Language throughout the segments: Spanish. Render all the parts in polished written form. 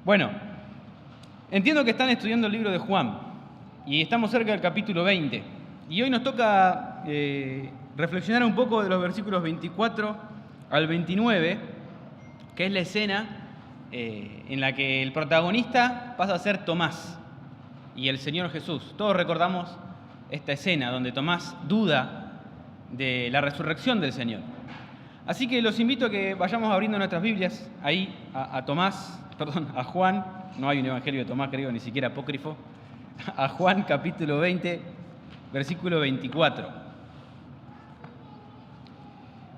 Bueno, entiendo que están estudiando el libro de Juan y estamos cerca del capítulo 20. Y hoy nos toca reflexionar un poco de los versículos 24 al 29, que es la escena en la que el protagonista pasa a ser Tomás y el Señor Jesús. Todos recordamos esta escena donde Tomás duda de la resurrección del Señor. Así que los invito a que vayamos abriendo nuestras Biblias ahí a Juan, no hay un evangelio de Tomás, creo, ni siquiera apócrifo, a Juan capítulo 20, versículo 24.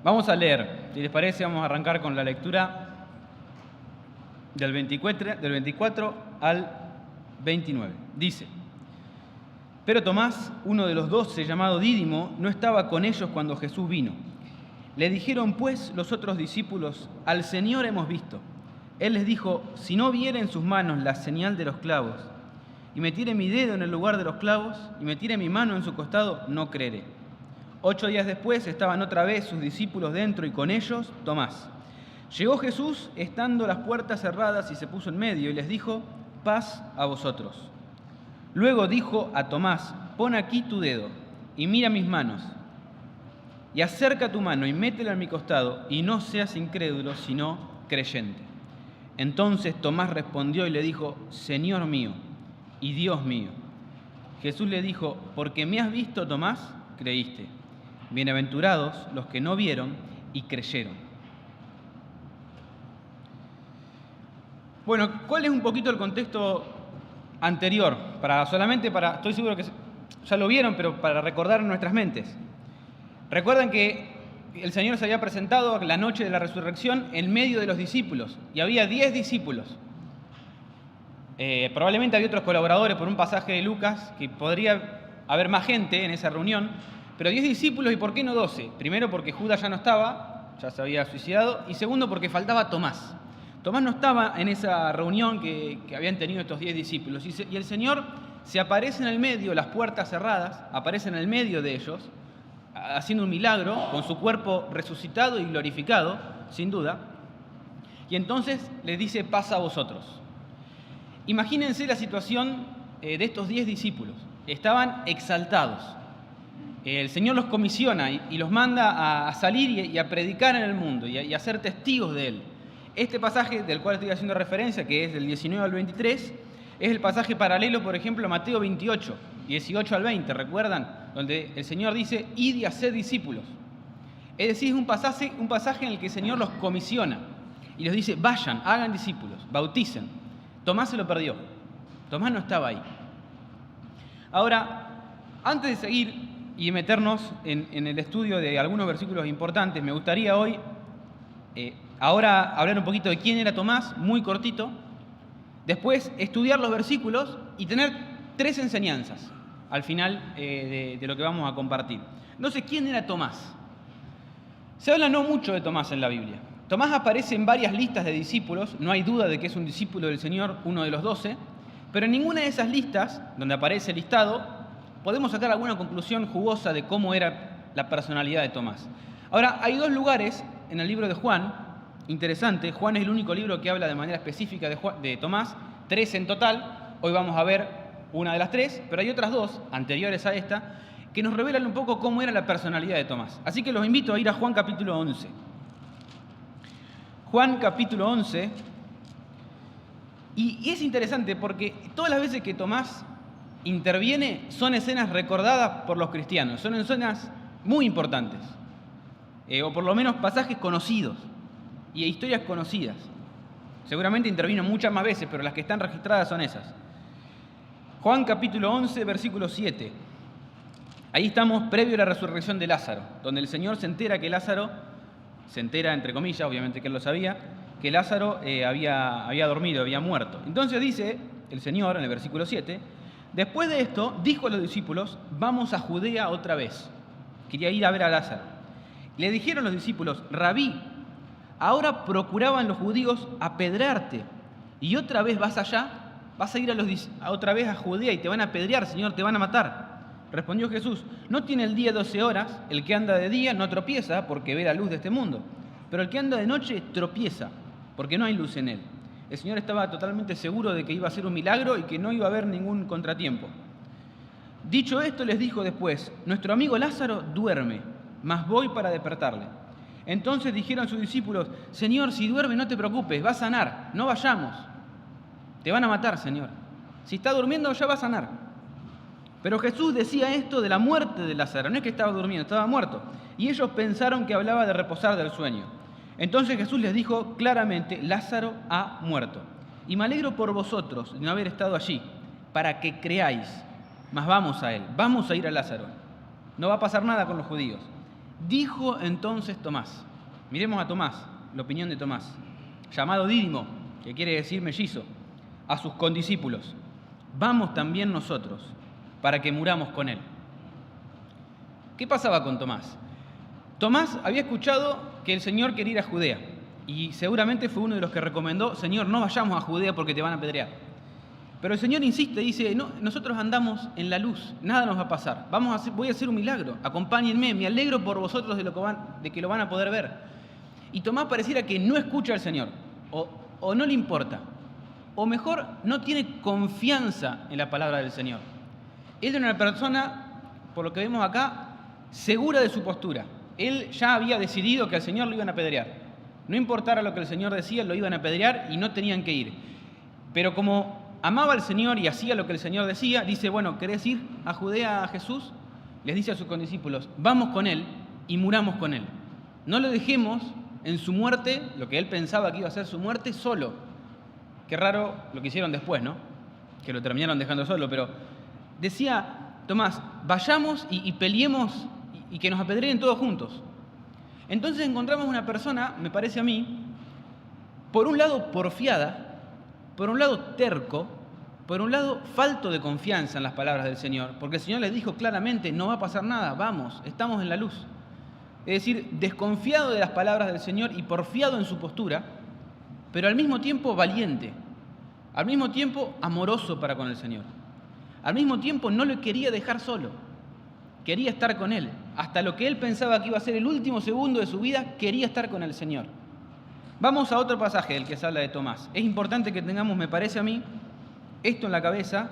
Vamos a leer, si les parece, vamos a arrancar con la lectura del 24 al 29. Dice: Pero Tomás, uno de los 12, llamado Dídimo, no estaba con ellos cuando Jesús vino. Le dijeron pues los otros discípulos: Al Señor hemos visto. Él les dijo: Si no viera en sus manos la señal de los clavos, y metiere mi dedo en el lugar de los clavos, y metiere mi mano en su costado, no creeré. 8 días después estaban otra vez sus discípulos dentro, y con ellos Tomás. Llegó Jesús, estando las puertas cerradas, y se puso en medio, y les dijo: Paz a vosotros. Luego dijo a Tomás: Pon aquí tu dedo, y mira mis manos, y acerca tu mano, y métela en mi costado, y no seas incrédulo, sino creyente. Entonces Tomás respondió y le dijo: Señor mío y Dios mío. Jesús le dijo: Porque me has visto, Tomás, creíste. Bienaventurados los que no vieron y creyeron. Bueno, ¿cuál es un poquito el contexto anterior? Estoy seguro que ya lo vieron, pero para recordar en nuestras mentes. Recuerdan que el Señor se había presentado la noche de la resurrección en medio de los discípulos, y había 10 discípulos. Probablemente había otros colaboradores por un pasaje de Lucas, que podría haber más gente en esa reunión, pero 10 discípulos, ¿y por qué no 12? Primero porque Judas ya no estaba, ya se había suicidado, y segundo porque faltaba Tomás. Tomás no estaba en esa reunión que habían tenido estos 10 discípulos, y el Señor se aparece en el medio, las puertas cerradas, aparece en el medio de ellos, haciendo un milagro con su cuerpo resucitado y glorificado, sin duda, y entonces les dice: paz a vosotros. Imagínense la situación de estos 10 discípulos. Estaban exaltados. El Señor los comisiona y los manda a salir y a predicar en el mundo y a ser testigos de Él. Este pasaje del cual estoy haciendo referencia, que es del 19 al 23, es el pasaje paralelo, por ejemplo, a Mateo 28, 18 al 20, ¿recuerdan? Donde el Señor dice: id y haced discípulos. Es decir, es un pasaje en el que el Señor los comisiona y les dice: vayan, hagan discípulos, bauticen. Tomás se lo perdió. Tomás no estaba ahí. Ahora, antes de seguir y meternos en el estudio de algunos versículos importantes, me gustaría hoy, ahora hablar un poquito de quién era Tomás, muy cortito. Después estudiar los versículos y tener 3 enseñanzas al final de lo que vamos a compartir. No sé quién era Tomás. Se habla no mucho de Tomás en la Biblia. Tomás aparece en varias listas de discípulos, no hay duda de que es un discípulo del Señor, uno de los 12, pero en ninguna de esas listas, donde aparece listado, podemos sacar alguna conclusión jugosa de cómo era la personalidad de Tomás. Ahora, hay 2 lugares en el libro de Juan, interesante. Juan es el único libro que habla de manera específica de Tomás, 3 en total. Hoy vamos a ver una de las 3, pero hay otras 2 anteriores a esta que nos revelan un poco cómo era la personalidad de Tomás. Así que los invito a ir a Juan capítulo 11. Juan capítulo 11, y es interesante porque todas las veces que Tomás interviene son escenas recordadas por los cristianos, son escenas muy importantes, o por lo menos pasajes conocidos y historias conocidas. Seguramente intervino muchas más veces, pero las que están registradas son esas. Juan capítulo 11, versículo 7. Ahí estamos previo a la resurrección de Lázaro, donde el Señor se entera entre comillas, obviamente que él lo sabía, que Lázaro había dormido, había muerto. Entonces dice el Señor en el versículo 7: después de esto dijo a los discípulos: vamos a Judea otra vez. Quería ir a ver a Lázaro. Le dijeron los discípulos: Rabí, ahora procuraban los judíos apedrearte, y otra vez vas allá, vas a ir otra vez a Judea y te van a apedrear, Señor, te van a matar. Respondió Jesús: no tiene el día 12 horas, el que anda de día no tropieza porque ve la luz de este mundo, pero el que anda de noche tropieza porque no hay luz en él. El Señor estaba totalmente seguro de que iba a ser un milagro y que no iba a haber ningún contratiempo. Dicho esto, les dijo después: nuestro amigo Lázaro duerme, mas voy para despertarle. Entonces dijeron sus discípulos: Señor, si duerme no te preocupes, va a sanar, no vayamos. Te van a matar, Señor. Si está durmiendo ya va a sanar. Pero Jesús decía esto de la muerte de Lázaro, no es que estaba durmiendo, estaba muerto. Y ellos pensaron que hablaba de reposar del sueño. Entonces Jesús les dijo claramente: Lázaro ha muerto. Y me alegro por vosotros de no haber estado allí, para que creáis. Mas vamos a él, vamos a ir a Lázaro. No va a pasar nada con los judíos. Dijo entonces Tomás, miremos a Tomás, la opinión de Tomás, llamado Dídimo, que quiere decir mellizo, a sus condiscípulos: vamos también nosotros, para que muramos con él. ¿Qué pasaba con Tomás? Tomás había escuchado que el Señor quería ir a Judea, y seguramente fue uno de los que recomendó: Señor, no vayamos a Judea porque te van a apedrear. Pero el Señor insiste, dice: no, nosotros andamos en la luz, nada nos va a pasar. Voy a hacer un milagro, acompáñenme, me alegro por vosotros de que lo van a poder ver. Y Tomás pareciera que no escucha al Señor, o no le importa, o mejor, no tiene confianza en la palabra del Señor. Él era una persona, por lo que vemos acá, segura de su postura. Él ya había decidido que al Señor lo iban a apedrear. No importara lo que el Señor decía, lo iban a apedrear y no tenían que ir. Pero como amaba al Señor y hacía lo que el Señor decía, dice: bueno, ¿querés ir a Judea a Jesús? Les dice a sus condiscípulos: vamos con él y muramos con él. No lo dejemos en su muerte, lo que él pensaba que iba a ser su muerte, solo. Qué raro lo que hicieron después, ¿no? Que lo terminaron dejando solo, pero decía Tomás: vayamos y peleemos y que nos apedreen todos juntos. Entonces encontramos una persona, me parece a mí, por un lado porfiada, por un lado terco, por un lado falto de confianza en las palabras del Señor, porque el Señor les dijo claramente: no va a pasar nada, vamos, estamos en la luz. Es decir, desconfiado de las palabras del Señor y porfiado en su postura, pero al mismo tiempo valiente, al mismo tiempo amoroso para con el Señor. Al mismo tiempo no lo quería dejar solo, quería estar con Él. Hasta lo que él pensaba que iba a ser el último segundo de su vida, quería estar con el Señor. Vamos a otro pasaje del que se habla de Tomás. Es importante que tengamos, me parece a mí, esto en la cabeza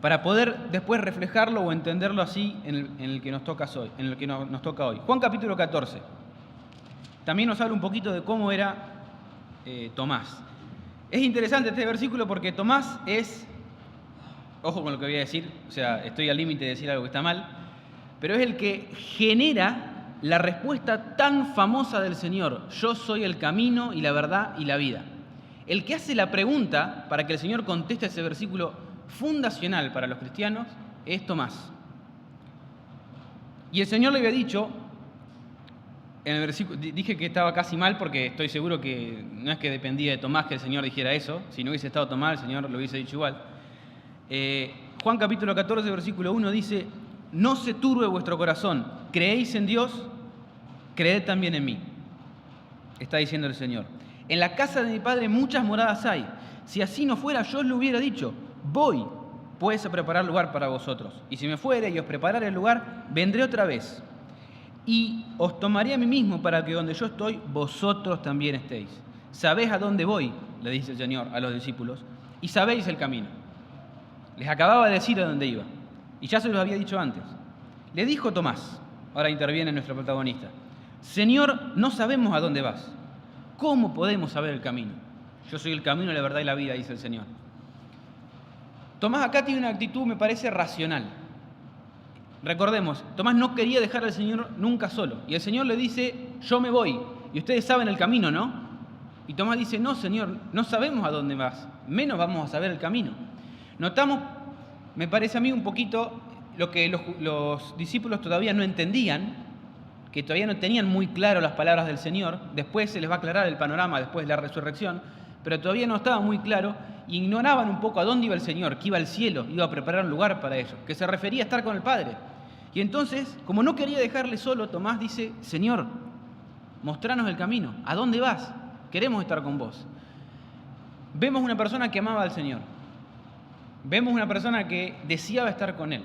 para poder después reflejarlo o entenderlo así en el que nos toca hoy, en el que nos toca hoy. Juan capítulo 14. También nos habla un poquito de cómo era Tomás. Es interesante este versículo porque Tomás es, ojo con lo que voy a decir, o sea, estoy al límite de decir algo que está mal, pero es el que genera la respuesta tan famosa del Señor: yo soy el camino y la verdad y la vida. El que hace la pregunta para que el Señor conteste ese versículo fundacional para los cristianos es Tomás. Y el Señor le había dicho, en el versículo, dije que estaba casi mal porque estoy seguro que no es que dependía de Tomás que el Señor dijera eso, si no hubiese estado Tomás el Señor lo hubiese dicho igual. Juan capítulo 14, versículo 1 dice: no se turbe vuestro corazón, creéis en Dios, creed también en mí. Está diciendo el Señor: en la casa de mi Padre muchas moradas hay. Si así no fuera, yo os lo hubiera dicho. Voy, pues, a preparar lugar para vosotros. Y si me fuere y os preparare el lugar, vendré otra vez. Y os tomaré a mí mismo para que donde yo estoy, vosotros también estéis. ¿Sabéis a dónde voy?, le dice el Señor a los discípulos, y sabéis el camino. Les acababa de decir a dónde iba, y ya se los había dicho antes. Le dijo Tomás, ahora interviene nuestro protagonista: Señor, no sabemos a dónde vas. ¿Cómo podemos saber el camino? Yo soy el camino, la verdad y la vida, dice el Señor. Tomás acá tiene una actitud, me parece, racional. Recordemos, Tomás no quería dejar al Señor nunca solo. Y el Señor le dice: yo me voy. Y ustedes saben el camino, ¿no? Y Tomás dice: no, Señor, no sabemos a dónde vas. Menos vamos a saber el camino. Notamos, me parece a mí, un poquito lo que los discípulos todavía no entendían, que todavía no tenían muy claro las palabras del Señor. Después se les va a aclarar el panorama después de la resurrección, pero todavía no estaba muy claro, y ignoraban un poco a dónde iba el Señor, que iba al cielo, iba a preparar un lugar para ellos, que se refería a estar con el Padre. Y entonces, como no quería dejarle solo, Tomás dice: Señor, mostranos el camino, ¿a dónde vas? Queremos estar con vos. Vemos una persona que amaba al Señor, vemos una persona que deseaba estar con Él,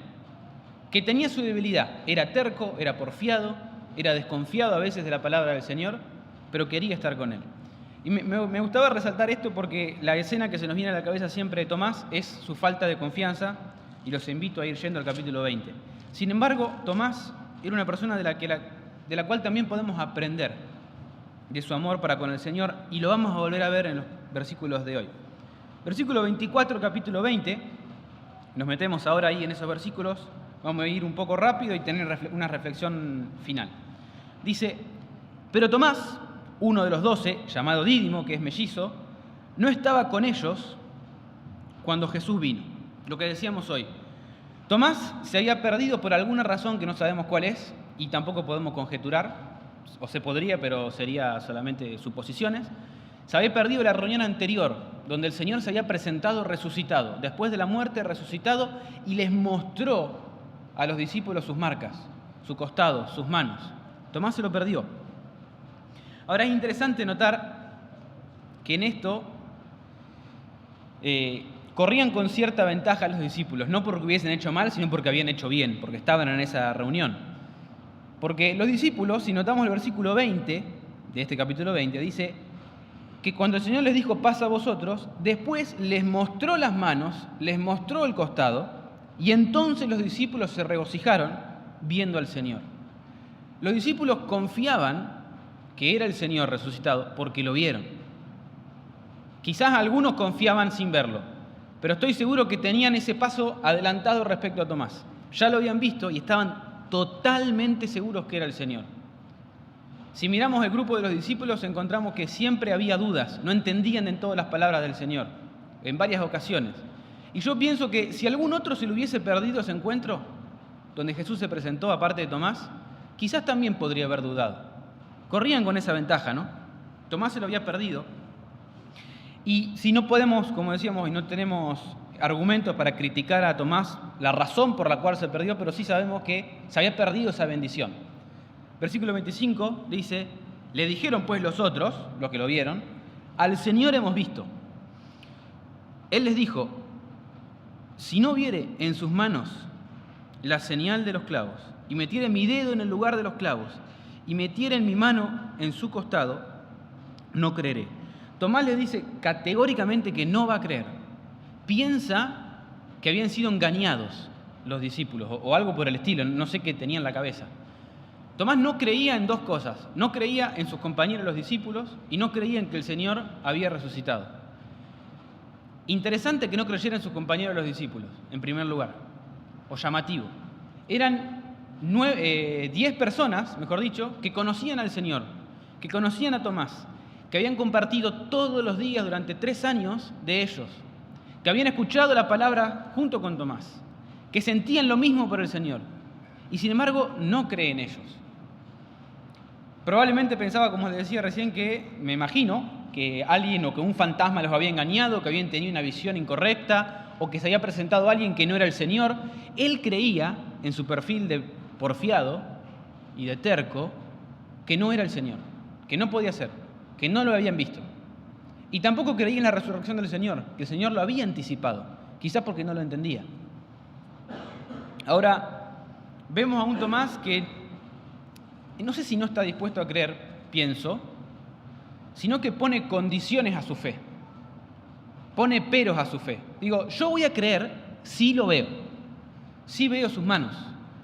que tenía su debilidad, era terco, era porfiado, era desconfiado a veces de la palabra del Señor, pero quería estar con Él. Y me gustaba resaltar esto porque la escena que se nos viene a la cabeza siempre de Tomás es su falta de confianza, y los invito a ir yendo al capítulo 20. Sin embargo, Tomás era una persona de la cual también podemos aprender de su amor para con el Señor, y lo vamos a volver a ver en los versículos de hoy. Versículo 24, capítulo 20, nos metemos ahora ahí en esos versículos, vamos a ir un poco rápido y tener una reflexión final. Dice: pero Tomás, uno de los 12, llamado Dídimo, que es mellizo, no estaba con ellos cuando Jesús vino. Lo que decíamos hoy. Tomás se había perdido por alguna razón que no sabemos cuál es y tampoco podemos conjeturar, o se podría, pero sería solamente suposiciones. Se había perdido la reunión anterior, donde el Señor se había presentado resucitado, después de la muerte resucitado, y les mostró a los discípulos sus marcas, su costado, sus manos. Tomás se lo perdió. Ahora es interesante notar que en esto corrían con cierta ventaja los discípulos, no porque hubiesen hecho mal, sino porque habían hecho bien, porque estaban en esa reunión. Porque los discípulos, si notamos el versículo 20 de este capítulo 20, dice que cuando el Señor les dijo: pasa a vosotros, después les mostró las manos, les mostró el costado, y entonces los discípulos se regocijaron viendo al Señor. Los discípulos confiaban que era el Señor resucitado porque lo vieron. Quizás algunos confiaban sin verlo, pero estoy seguro que tenían ese paso adelantado respecto a Tomás. Ya lo habían visto y estaban totalmente seguros que era el Señor. Si miramos el grupo de los discípulos, encontramos que siempre había dudas, no entendían en todas las palabras del Señor, en varias ocasiones. Y yo pienso que si algún otro se le hubiese perdido ese encuentro, donde Jesús se presentó, aparte de Tomás, quizás también podría haber dudado. Corrían con esa ventaja, ¿no? Tomás se lo había perdido. Y si no podemos, como decíamos, y no tenemos argumentos para criticar a Tomás, la razón por la cual se perdió, pero sí sabemos que se había perdido esa bendición. Versículo 25 dice: le dijeron pues los otros, los que lo vieron, al Señor hemos visto. Él les dijo: si no viere en sus manos la señal de los clavos, y metiere mi dedo en el lugar de los clavos, y metiere en mi mano en su costado, no creeré. Tomás le dice categóricamente que no va a creer. Piensa que habían sido engañados los discípulos, o algo por el estilo, no sé qué tenía en la cabeza. Tomás no creía en dos cosas: no creía en sus compañeros los discípulos y no creía en que el Señor había resucitado. Interesante que no creyera en sus compañeros los discípulos, en primer lugar, o llamativo. Eran 10 personas, mejor dicho, que conocían al Señor, que conocían a Tomás, que habían compartido todos los días durante 3 años de ellos, que habían escuchado la palabra junto con Tomás, que sentían lo mismo por el Señor, y sin embargo no creen en ellos. Probablemente pensaba, como les decía recién, que me imagino que alguien o que un fantasma los había engañado, que habían tenido una visión incorrecta, o que se había presentado alguien que no era el Señor. Él creía, en su perfil de porfiado y de terco, que no era el Señor, que no podía ser, que no lo habían visto. Y tampoco creía en la resurrección del Señor, que el Señor lo había anticipado, quizás porque no lo entendía. Ahora, vemos a un Tomás que no sé si no está dispuesto a creer, pienso, sino que pone condiciones a su fe, pone peros a su fe. Digo, yo voy a creer si lo veo, si veo sus manos,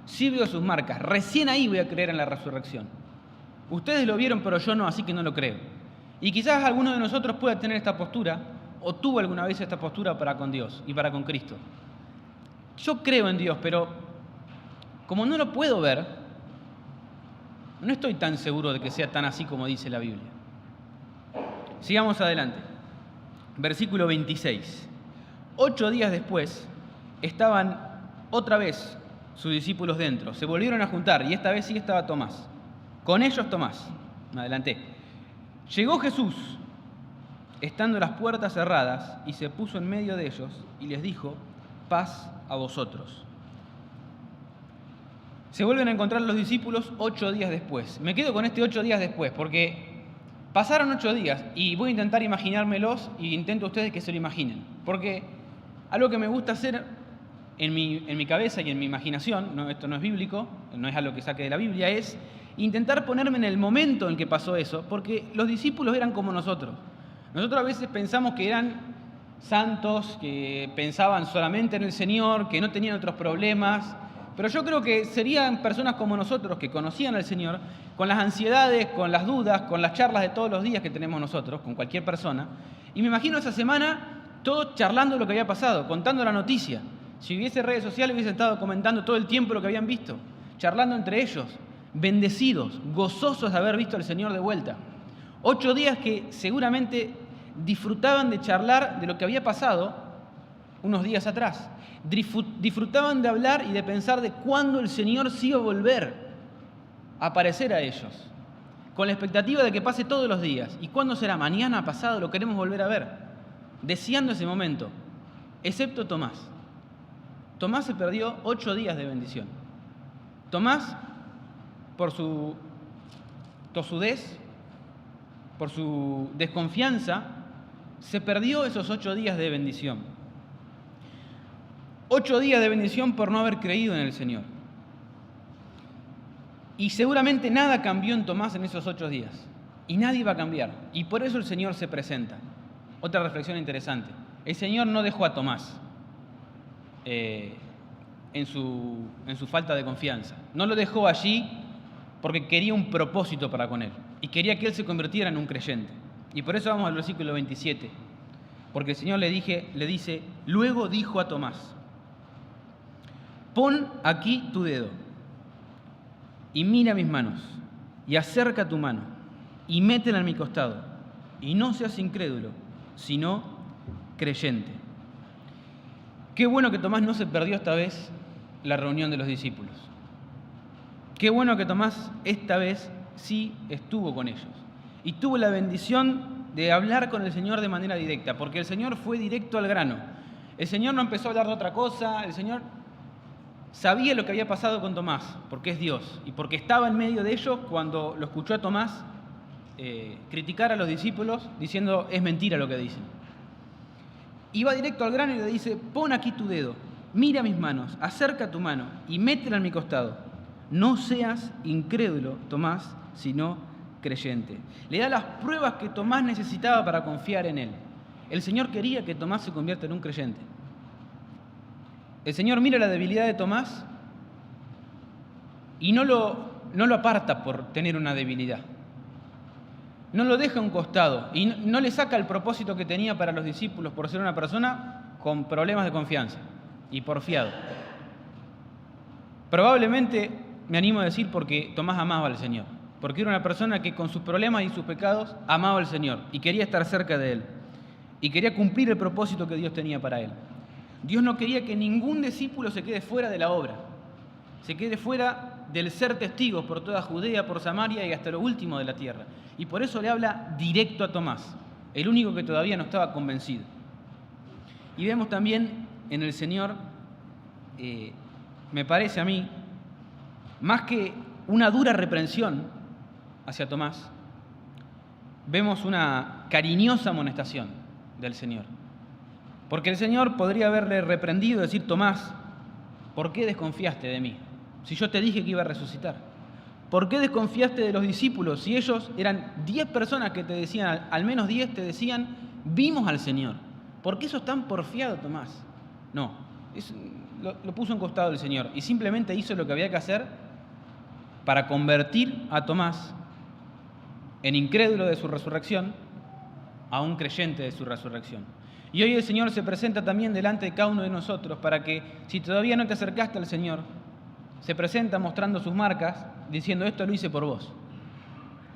si veo sus marcas, recién ahí voy a creer en la resurrección. Ustedes lo vieron, pero yo no, así que no lo creo. Y quizás alguno de nosotros pueda tener esta postura, o tuvo alguna vez esta postura para con Dios y para con Cristo. Yo creo en Dios, pero como no lo puedo ver, no estoy tan seguro de que sea tan así como dice la Biblia. Sigamos adelante. Versículo 26. 8 días después, estaban otra vez sus discípulos dentro. Se volvieron a juntar y esta vez sí estaba Tomás. Con ellos Tomás. Me adelanté. Llegó Jesús, estando las puertas cerradas, y se puso en medio de ellos y les dijo: paz a vosotros. Se vuelven a encontrar los discípulos 8 días después. Me quedo con este 8 días después porque pasaron 8 días y voy a intentar imaginármelos y intento ustedes que se lo imaginen. Porque algo que me gusta hacer en mi cabeza y en mi imaginación, esto no es bíblico, no es algo que saque de la Biblia, es intentar ponerme en el momento en que pasó eso, porque los discípulos eran como nosotros. Nosotros a veces pensamos que eran santos, que pensaban solamente en el Señor, que no tenían otros problemas, pero yo creo que serían personas como nosotros, que conocían al Señor, con las ansiedades, con las dudas, con las charlas de todos los días que tenemos nosotros, con cualquier persona. Y me imagino esa semana todos charlando lo que había pasado, contando la noticia. Si hubiese redes sociales, hubiesen estado comentando todo el tiempo lo que habían visto, charlando entre ellos, bendecidos, gozosos de haber visto al Señor de vuelta. 8 días que seguramente disfrutaban de charlar de lo que había pasado unos días atrás. Disfrutaban de hablar y de pensar de cuándo el Señor sí iba a volver a aparecer a ellos, con la expectativa de que pase todos los días. ¿Y cuándo será? Mañana, pasado, lo queremos volver a ver, deseando ese momento, excepto Tomás. Tomás se perdió 8 días de bendición. Tomás, por su tosudez, por su desconfianza, se perdió esos 8 días de bendición. 8 días de bendición por no haber creído en el Señor. Y seguramente nada cambió en Tomás en esos 8 días. Y nadie va a cambiar. Y por eso el Señor se presenta. Otra reflexión interesante. El Señor no dejó a Tomás en su falta de confianza. No lo dejó allí porque quería un propósito para con él. Y quería que él se convirtiera en un creyente. Y por eso vamos al versículo 27. Porque el Señor le dice, luego dijo a Tomás, pon aquí tu dedo y mira mis manos y acerca tu mano y métela en mi costado y no seas incrédulo, sino creyente. Qué bueno que Tomás no se perdió esta vez la reunión de los discípulos. Qué bueno que Tomás esta vez sí estuvo con ellos y tuvo la bendición de hablar con el Señor de manera directa, porque el Señor fue directo al grano. El Señor no empezó a hablar de otra cosa, el Señor sabía lo que había pasado con Tomás, porque es Dios, y porque estaba en medio de ellos cuando lo escuchó a Tomás criticar a los discípulos diciendo, es mentira lo que dicen. Y va directo al grano y le dice, pon aquí tu dedo, mira mis manos, acerca tu mano y métela en mi costado. No seas incrédulo, Tomás, sino creyente. Le da las pruebas que Tomás necesitaba para confiar en él. El Señor quería que Tomás se convierta en un creyente. El Señor mira la debilidad de Tomás y no lo aparta por tener una debilidad. No lo deja a un costado y no le saca el propósito que tenía para los discípulos por ser una persona con problemas de confianza y porfiado. Probablemente, me animo a decir, porque Tomás amaba al Señor, porque era una persona que con sus problemas y sus pecados amaba al Señor y quería estar cerca de Él y quería cumplir el propósito que Dios tenía para Él. Dios no quería que ningún discípulo se quede fuera de la obra, se quede fuera del ser testigos por toda Judea, por Samaria y hasta lo último de la tierra. Y por eso le habla directo a Tomás, el único que todavía no estaba convencido. Y vemos también en el Señor, me parece a mí, más que una dura reprensión hacia Tomás, vemos una cariñosa amonestación del Señor. Porque el Señor podría haberle reprendido y decir, Tomás, ¿por qué desconfiaste de mí? Si yo te dije que iba a resucitar. ¿Por qué desconfiaste de los discípulos? Si ellos eran 10 personas que te decían, al menos 10 te decían, vimos al Señor. ¿Por qué sos tan porfiado, Tomás? No, lo puso en costado el Señor y simplemente hizo lo que había que hacer para convertir a Tomás en incrédulo de su resurrección a un creyente de su resurrección. Y hoy el Señor se presenta también delante de cada uno de nosotros para que, si todavía no te acercaste al Señor, se presenta mostrando sus marcas, diciendo, esto lo hice por vos.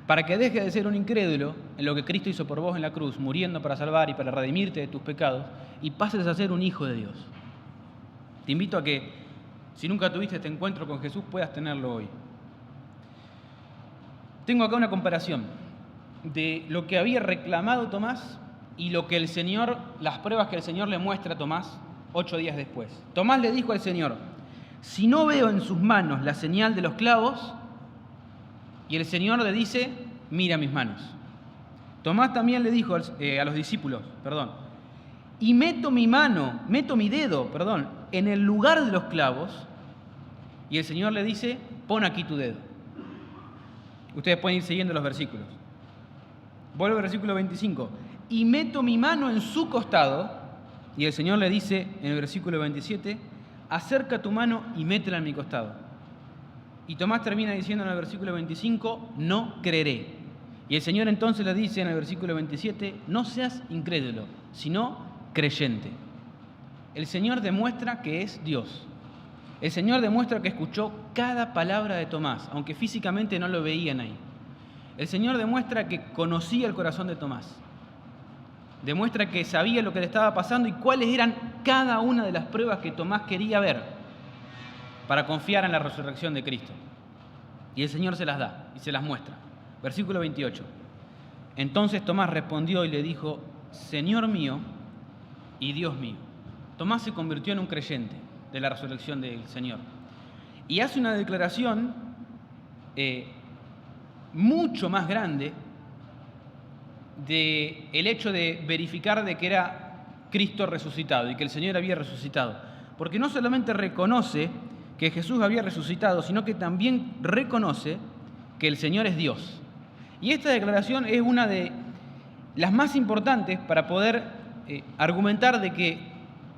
Para que dejes de ser un incrédulo en lo que Cristo hizo por vos en la cruz, muriendo para salvar y para redimirte de tus pecados, y pases a ser un hijo de Dios. Te invito a que, si nunca tuviste este encuentro con Jesús, puedas tenerlo hoy. Tengo acá una comparación de lo que había reclamado Tomás y lo que el Señor, las pruebas que el Señor le muestra a Tomás 8 días después. Tomás le dijo al Señor, si no veo en sus manos la señal de los clavos, y el Señor le dice, mira mis manos. Tomás también le dijo a los discípulos, y meto mi dedo, en el lugar de los clavos, y el Señor le dice, pon aquí tu dedo. Ustedes pueden ir siguiendo los versículos. Vuelvo al versículo 25. Y meto mi mano en su costado, y el Señor le dice en el versículo 27, acerca tu mano y métela en mi costado. Y Tomás termina diciendo en el versículo 25, no creeré. Y el Señor entonces le dice en el versículo 27, no seas incrédulo, sino creyente. El Señor demuestra que es Dios. El Señor demuestra que escuchó cada palabra de Tomás, aunque físicamente no lo veían ahí. El Señor demuestra que conocía el corazón de Tomás. Demuestra que sabía lo que le estaba pasando y cuáles eran cada una de las pruebas que Tomás quería ver para confiar en la resurrección de Cristo. Y el Señor se las da y se las muestra. Versículo 28. Entonces Tomás respondió y le dijo, Señor mío y Dios mío. Tomás se convirtió en un creyente de la resurrección del Señor. Y hace una declaración mucho más grande del hecho de verificar de que era Cristo resucitado y que el Señor había resucitado. Porque no solamente reconoce que Jesús había resucitado, sino que también reconoce que el Señor es Dios. Y esta declaración es una de las más importantes para poder argumentar de que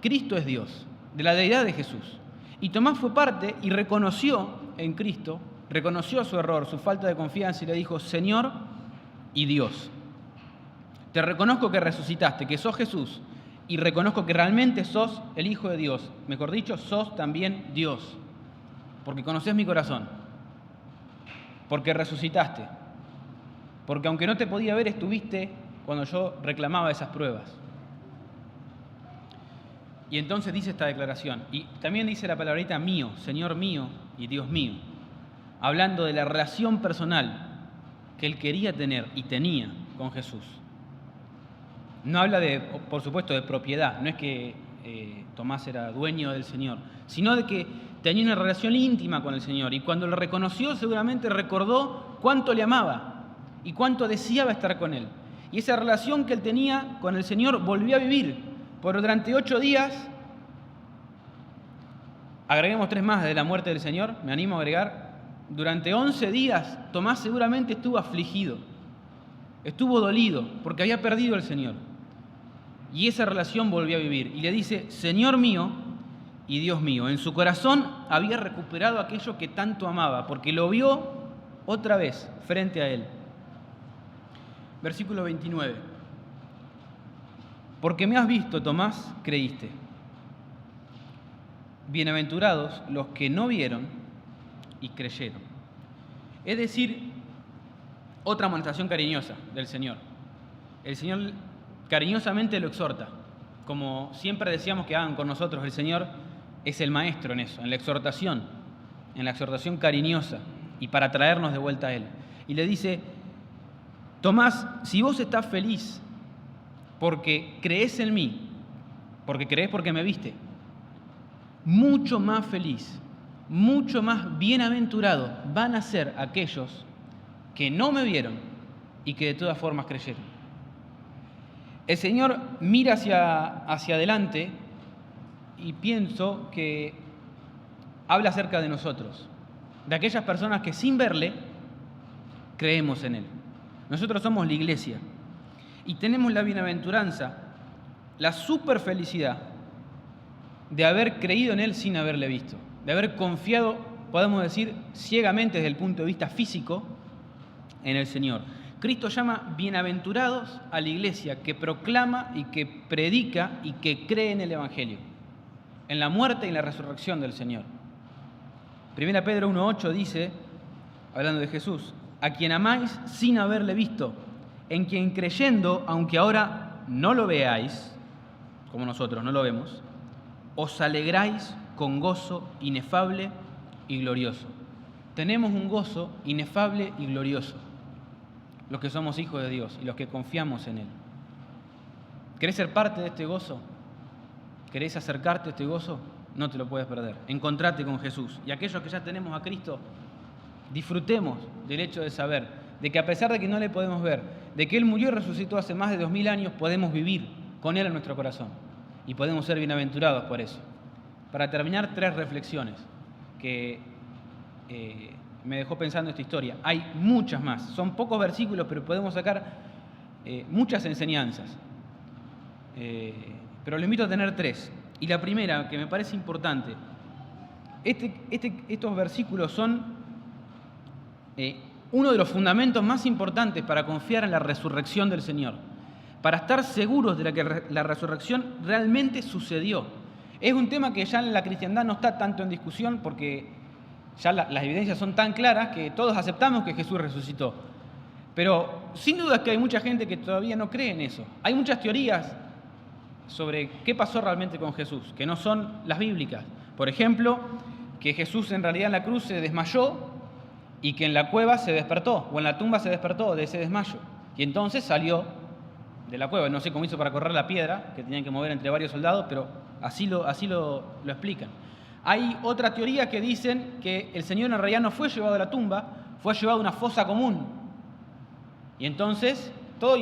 Cristo es Dios, de la deidad de Jesús. Y Tomás fue parte y reconoció en Cristo, reconoció su error, su falta de confianza y le dijo, Señor y Dios. Te reconozco que resucitaste, que sos Jesús, y reconozco que realmente sos el Hijo de Dios. Mejor dicho, sos también Dios, porque conocés mi corazón, porque resucitaste, porque aunque no te podía ver, estuviste cuando yo reclamaba esas pruebas. Y entonces dice esta declaración, y también dice la palabrita mío, Señor mío y Dios mío, hablando de la relación personal que él quería tener y tenía con Jesús. No habla de, por supuesto, de propiedad, no es que Tomás era dueño del Señor, sino de que tenía una relación íntima con el Señor y cuando lo reconoció seguramente recordó cuánto le amaba y cuánto deseaba estar con él. Y esa relación que él tenía con el Señor volvió a vivir, pero durante 8 días, agreguemos 3 más de la muerte del Señor, me animo a agregar, durante 11 días Tomás seguramente estuvo afligido, estuvo dolido porque había perdido al Señor. Y esa relación volvió a vivir. Y le dice, Señor mío y Dios mío. En su corazón había recuperado aquello que tanto amaba, porque lo vio otra vez frente a él. Versículo 29. Porque me has visto, Tomás, creíste. Bienaventurados los que no vieron y creyeron. Es decir, otra amonestación cariñosa del Señor. El Señor cariñosamente lo exhorta, como siempre decíamos que hagan con nosotros. El Señor es el maestro en eso, en la exhortación cariñosa y para traernos de vuelta a Él. Y le dice, Tomás, si vos estás feliz porque crees en mí, porque crees porque me viste, mucho más feliz, mucho más bienaventurado van a ser aquellos que no me vieron y que de todas formas creyeron. El Señor mira hacia adelante y pienso que habla acerca de nosotros, de aquellas personas que sin verle creemos en Él. Nosotros somos la iglesia y tenemos la bienaventuranza, la super felicidad de haber creído en Él sin haberle visto, de haber confiado, podemos decir, ciegamente desde el punto de vista físico en el Señor. Cristo llama bienaventurados a la iglesia que proclama y que predica y que cree en el Evangelio, en la muerte y en la resurrección del Señor. 1 Pedro 1:8 dice, hablando de Jesús, a quien amáis sin haberle visto, en quien creyendo, aunque ahora no lo veáis, como nosotros no lo vemos, os alegráis con gozo inefable y glorioso. Tenemos un gozo inefable y glorioso, los que somos hijos de Dios y los que confiamos en Él. ¿Querés ser parte de este gozo? ¿Querés acercarte a este gozo? No te lo puedes perder. Encontrate con Jesús. Y aquellos que ya tenemos a Cristo, disfrutemos del hecho de saber de que a pesar de que no le podemos ver, de que Él murió y resucitó hace más de 2000 años, podemos vivir con Él en nuestro corazón. Y podemos ser bienaventurados por eso. Para terminar, 3 reflexiones que me dejó pensando esta historia. Hay muchas más, son pocos versículos, pero podemos sacar muchas enseñanzas. Pero les invito a tener 3. Y la primera, que me parece importante, estos versículos son uno de los fundamentos más importantes para confiar en la resurrección del Señor, para estar seguros de que la resurrección realmente sucedió. Es un tema que ya en la cristiandad no está tanto en discusión porque ya las evidencias son tan claras que todos aceptamos que Jesús resucitó. Pero sin duda es que hay mucha gente que todavía no cree en eso. Hay muchas teorías sobre qué pasó realmente con Jesús, que no son las bíblicas. Por ejemplo, que Jesús en realidad en la cruz se desmayó y que en la cueva se despertó, o en la tumba se despertó de ese desmayo. Y entonces salió de la cueva. No sé cómo hizo para correr la piedra, que tenían que mover entre varios soldados, pero así lo explican. Hay otra teoría que dicen que el Señor en realidad no fue llevado a la tumba, fue llevado a una fosa común. Y entonces, todo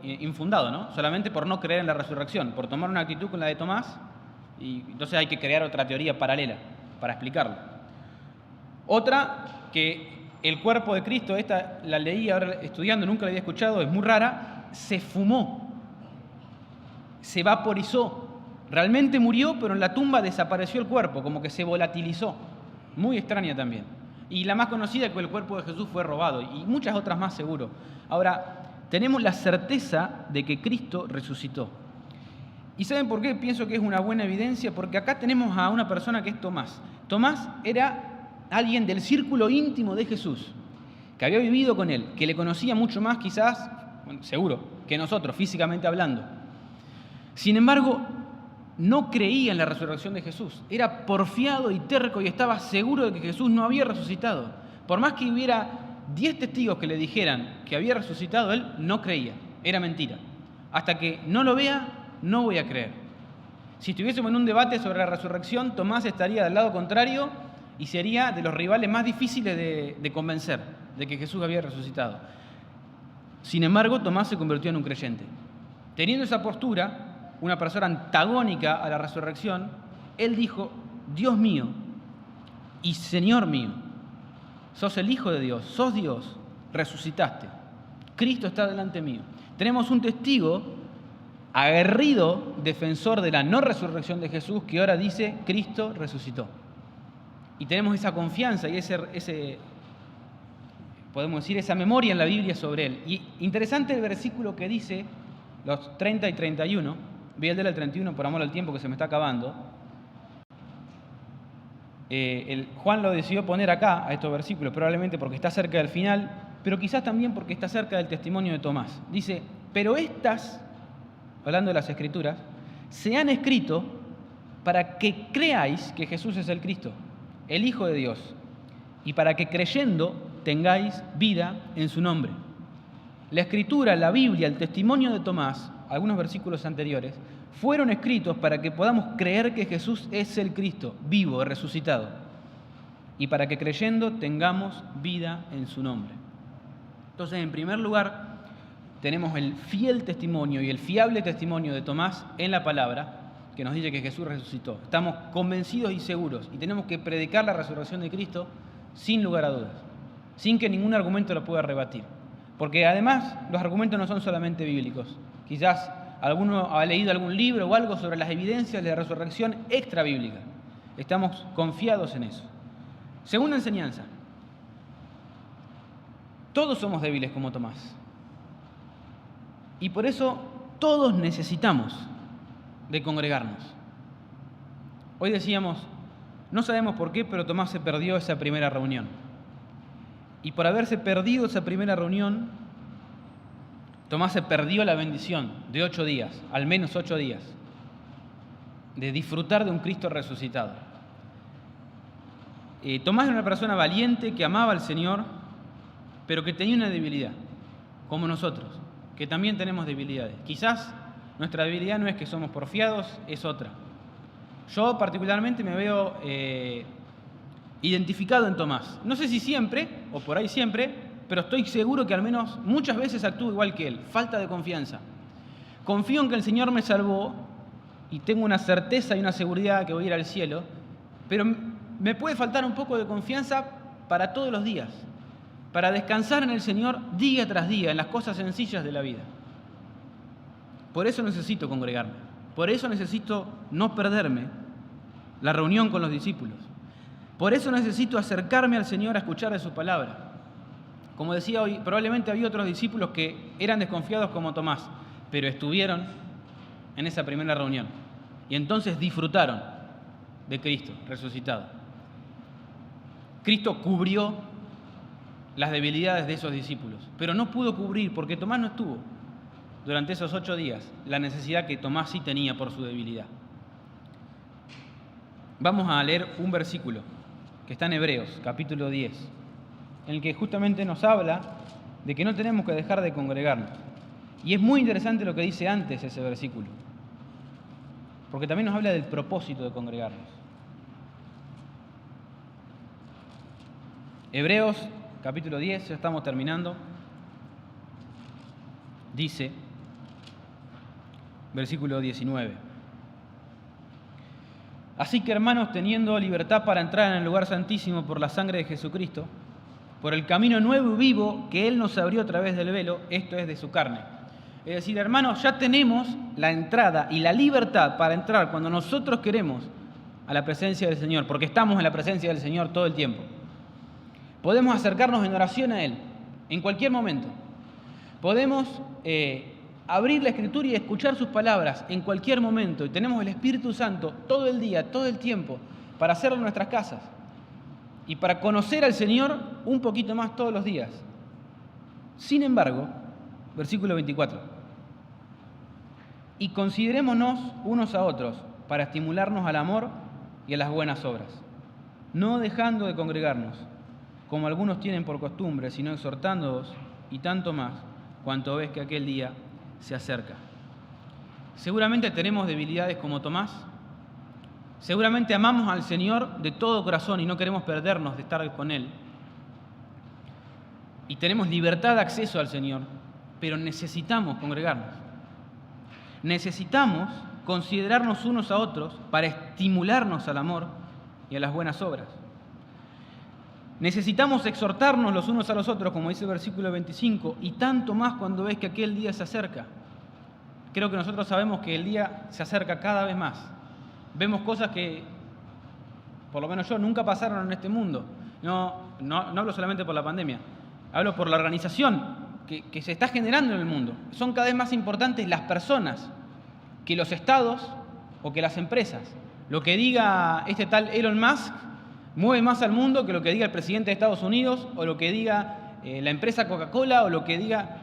infundado, ¿no? Solamente por no creer en la resurrección, por tomar una actitud con la de Tomás, y entonces hay que crear otra teoría paralela para explicarlo. Otra, que el cuerpo de Cristo, esta la leí ahora estudiando, nunca la había escuchado, es muy rara, se fumó, se vaporizó, realmente murió, pero en la tumba desapareció el cuerpo, como que se volatilizó. Muy extraña también. Y la más conocida es que el cuerpo de Jesús fue robado, y muchas otras más seguro. Ahora, tenemos la certeza de que Cristo resucitó. ¿Y saben por qué pienso que es una buena evidencia? Porque acá tenemos a una persona que es Tomás. Tomás era alguien del círculo íntimo de Jesús, que había vivido con él, que le conocía mucho más quizás, bueno, seguro, que nosotros, físicamente hablando. Sin embargo, no creía en la resurrección de Jesús. Era porfiado y terco y estaba seguro de que Jesús no había resucitado. Por más que hubiera 10 testigos que le dijeran que había resucitado, él no creía. Era mentira. Hasta que no lo vea, no voy a creer. Si estuviésemos en un debate sobre la resurrección, Tomás estaría del lado contrario y sería de los rivales más difíciles de convencer de que Jesús había resucitado. Sin embargo, Tomás se convirtió en un creyente. Teniendo esa postura, una persona antagónica a la resurrección, él dijo: Dios mío y Señor mío, sos el Hijo de Dios, sos Dios, resucitaste. Cristo está delante mío. Tenemos un testigo aguerrido, defensor de la no resurrección de Jesús, que ahora dice: Cristo resucitó. Y tenemos esa confianza y podemos decir, esa memoria en la Biblia sobre él. Y interesante el versículo que dice, los 30 y 31, voy a leer el 31 por amor al tiempo que se me está acabando. Juan lo decidió poner acá, a estos versículos, probablemente porque está cerca del final, pero quizás también porque está cerca del testimonio de Tomás. Dice: pero estas, hablando de las Escrituras, se han escrito para que creáis que Jesús es el Cristo, el Hijo de Dios, y para que creyendo tengáis vida en su nombre. La Escritura, la Biblia, el testimonio de Tomás, algunos versículos anteriores, fueron escritos para que podamos creer que Jesús es el Cristo, vivo, resucitado, y para que creyendo tengamos vida en su nombre. Entonces, en primer lugar, tenemos el fiel testimonio y el fiable testimonio de Tomás en la palabra, que nos dice que Jesús resucitó. Estamos convencidos y seguros, y tenemos que predicar la resurrección de Cristo sin lugar a dudas, sin que ningún argumento lo pueda rebatir. Porque además, los argumentos no son solamente bíblicos. Quizás alguno ha leído algún libro o algo sobre las evidencias de la resurrección extra bíblica. Estamos confiados en eso. Segunda enseñanza. Todos somos débiles como Tomás. Y por eso todos necesitamos de congregarnos. Hoy decíamos, no sabemos por qué, pero Tomás se perdió esa primera reunión. Y por haberse perdido esa primera reunión, Tomás se perdió la bendición de 8 días, al menos 8 días, de disfrutar de un Cristo resucitado. Tomás era una persona valiente que amaba al Señor, pero que tenía una debilidad, como nosotros, que también tenemos debilidades. Quizás nuestra debilidad no es que somos porfiados, es otra. Yo particularmente me veo identificado en Tomás. No sé si siempre, o por ahí siempre, pero estoy seguro que al menos muchas veces actúo igual que él, falta de confianza. Confío en que el Señor me salvó y tengo una certeza y una seguridad que voy a ir al cielo, pero me puede faltar un poco de confianza para todos los días, para descansar en el Señor día tras día, en las cosas sencillas de la vida. Por eso necesito congregarme, por eso necesito no perderme la reunión con los discípulos. Por eso necesito acercarme al Señor a escuchar de su palabra. Como decía hoy, probablemente había otros discípulos que eran desconfiados como Tomás, pero estuvieron en esa primera reunión y entonces disfrutaron de Cristo resucitado. Cristo cubrió las debilidades de esos discípulos, pero no pudo cubrir, porque Tomás no estuvo durante esos 8 días, la necesidad que Tomás sí tenía por su debilidad. Vamos a leer un versículo que está en Hebreos, capítulo 10, en el que justamente nos habla de que no tenemos que dejar de congregarnos. Y es muy interesante lo que dice antes ese versículo, porque también nos habla del propósito de congregarnos. Hebreos, capítulo 10, ya estamos terminando, dice, versículo 19. Así que, hermanos, teniendo libertad para entrar en el lugar santísimo por la sangre de Jesucristo, por el camino nuevo y vivo que Él nos abrió a través del velo, esto es de su carne. Es decir, hermanos, ya tenemos la entrada y la libertad para entrar cuando nosotros queremos a la presencia del Señor, porque estamos en la presencia del Señor todo el tiempo. Podemos acercarnos en oración a Él, en cualquier momento. Podemos abrir la Escritura y escuchar sus palabras en cualquier momento. Y tenemos el Espíritu Santo todo el día, todo el tiempo, para hacerlo en nuestras casas. Y para conocer al Señor un poquito más todos los días. Sin embargo, versículo 24. Y considerémonos unos a otros para estimularnos al amor y a las buenas obras, no dejando de congregarnos, como algunos tienen por costumbre, sino exhortándoos, y tanto más, cuanto ves que aquel día se acerca. Seguramente tenemos debilidades como Tomás. Seguramente amamos al Señor de todo corazón y no queremos perdernos de estar con Él. Y tenemos libertad de acceso al Señor, pero necesitamos congregarnos. Necesitamos considerarnos unos a otros para estimularnos al amor y a las buenas obras. Necesitamos exhortarnos los unos a los otros, como dice el versículo 25, y tanto más cuando ves que aquel día se acerca. Creo que nosotros sabemos que el día se acerca cada vez más. Vemos cosas que, por lo menos yo, nunca pasaron en este mundo. No hablo solamente por la pandemia, hablo por la organización que se está generando en el mundo. Son cada vez más importantes las personas que los estados o que las empresas. Lo que diga este tal Elon Musk mueve más al mundo que lo que diga el presidente de Estados Unidos o lo que diga la empresa Coca-Cola o lo que diga...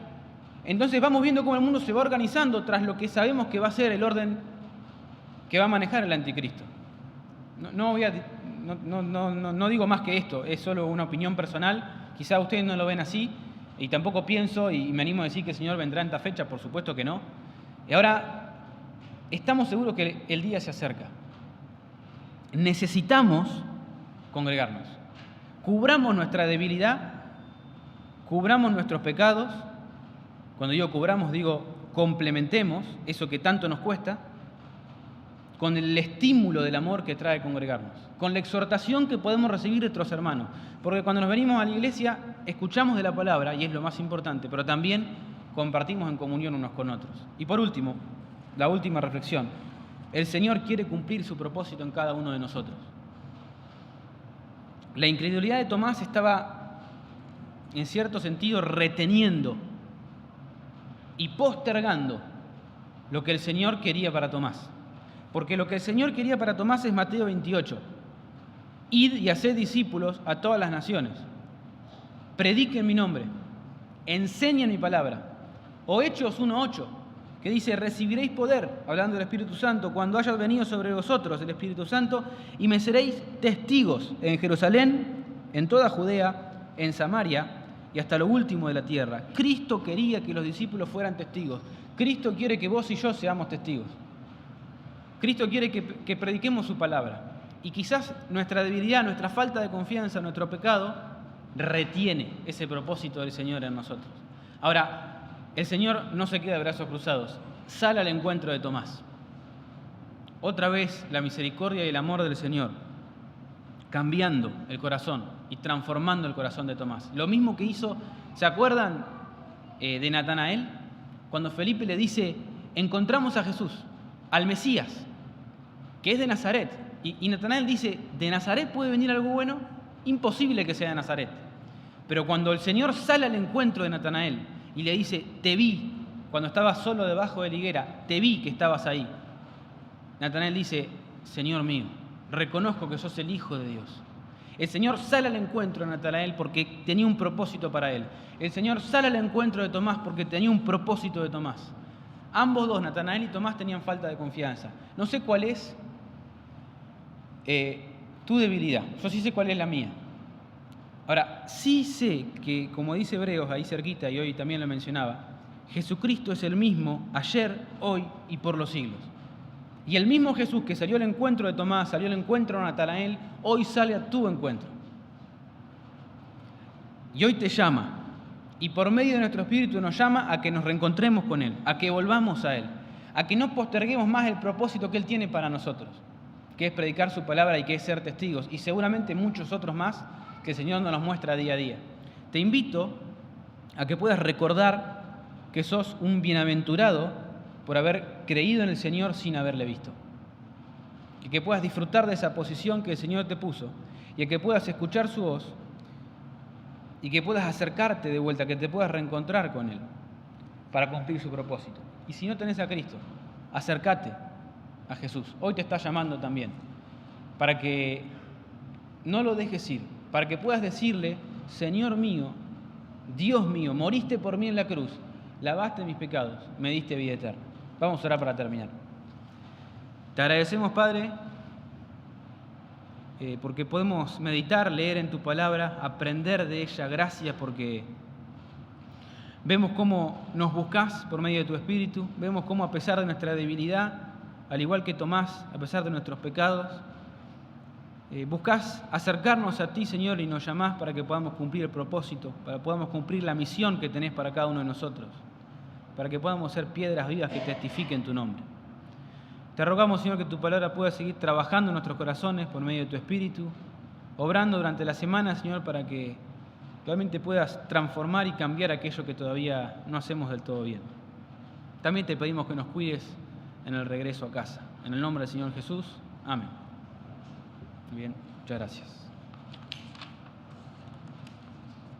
Entonces vamos viendo cómo el mundo se va organizando tras lo que sabemos que va a ser el orden que va a manejar el anticristo. No digo más que esto, es solo una opinión personal. Quizá ustedes no lo ven así y tampoco pienso y me animo a decir que el Señor vendrá en esta fecha, por supuesto que no. Y ahora estamos seguros que el día se acerca. Necesitamos congregarnos. Cubramos nuestra debilidad, cubramos nuestros pecados. Cuando digo cubramos, digo complementemos eso que tanto nos cuesta con el estímulo del amor que trae congregarnos, con la exhortación que podemos recibir de nuestros hermanos. Porque cuando nos venimos a la iglesia, escuchamos de la palabra, y es lo más importante, pero también compartimos en comunión unos con otros. Y por último, la última reflexión. El Señor quiere cumplir su propósito en cada uno de nosotros. La incredulidad de Tomás estaba, en cierto sentido, reteniendo y postergando lo que el Señor quería para Tomás. Porque lo que el Señor quería para Tomás es Mateo 28. Id y haced discípulos a todas las naciones. Prediquen mi nombre. Enseñen mi palabra. O Hechos 1:8, que dice, recibiréis poder, hablando del Espíritu Santo, cuando haya venido sobre vosotros el Espíritu Santo, y me seréis testigos en Jerusalén, en toda Judea, en Samaria y hasta lo último de la tierra. Cristo quería que los discípulos fueran testigos. Cristo quiere que vos y yo seamos testigos. Cristo quiere que prediquemos su palabra. Y quizás nuestra debilidad, nuestra falta de confianza, nuestro pecado, retiene ese propósito del Señor en nosotros. Ahora, el Señor no se queda de brazos cruzados, sale al encuentro de Tomás. Otra vez la misericordia y el amor del Señor cambiando el corazón y transformando el corazón de Tomás. Lo mismo que hizo, ¿se acuerdan de Natanael? Cuando Felipe le dice, encontramos a Jesús, al Mesías, que es de Nazaret. Y Natanael dice, ¿de Nazaret puede venir algo bueno? Imposible que sea de Nazaret. Pero cuando el Señor sale al encuentro de Natanael y le dice, te vi, cuando estabas solo debajo de la higuera, te vi que estabas ahí. Natanael dice, Señor mío, reconozco que sos el Hijo de Dios. El Señor sale al encuentro de Natanael porque tenía un propósito para él. El Señor sale al encuentro de Tomás porque tenía un propósito de Tomás. Ambos dos, Natanael y Tomás, tenían falta de confianza. No sé cuál es tu debilidad, yo sí sé cuál es la mía. Ahora, sí sé que, como dice Hebreos ahí cerquita, y hoy también lo mencionaba, Jesucristo es el mismo ayer, hoy y por los siglos. Y el mismo Jesús que salió al encuentro de Tomás, salió al encuentro de Natanael, hoy sale a tu encuentro. Y hoy te llama. Y por medio de nuestro Espíritu nos llama a que nos reencontremos con Él, a que volvamos a Él, a que no posterguemos más el propósito que Él tiene para nosotros, que es predicar su palabra y que es ser testigos, y seguramente muchos otros más que el Señor nos muestra día a día. Te invito a que puedas recordar que sos un bienaventurado por haber creído en el Señor sin haberle visto. Y que puedas disfrutar de esa posición que el Señor te puso, y que puedas escuchar su voz, y que puedas acercarte de vuelta, que te puedas reencontrar con Él para cumplir su propósito. Y si no tenés a Cristo, acércate a Jesús. Hoy te está llamando también, para que no lo dejes ir, para que puedas decirle, Señor mío, Dios mío, moriste por mí en la cruz, lavaste mis pecados, me diste vida eterna. Vamos a orar para terminar. Te agradecemos, Padre, porque podemos meditar, leer en tu palabra, aprender de ella. Gracias porque vemos cómo nos buscás por medio de tu Espíritu, vemos cómo a pesar de nuestra debilidad, al igual que Tomás, a pesar de nuestros pecados, buscás acercarnos a ti, Señor, y nos llamás para que podamos cumplir el propósito, para que podamos cumplir la misión que tenés para cada uno de nosotros, para que podamos ser piedras vivas que testifiquen tu nombre. Te rogamos, Señor, que tu palabra pueda seguir trabajando en nuestros corazones por medio de tu Espíritu, obrando durante la semana, Señor, para que realmente puedas transformar y cambiar aquello que todavía no hacemos del todo bien. También te pedimos que nos cuides en el regreso a casa. En el nombre del Señor Jesús. Amén. Muy bien, muchas gracias.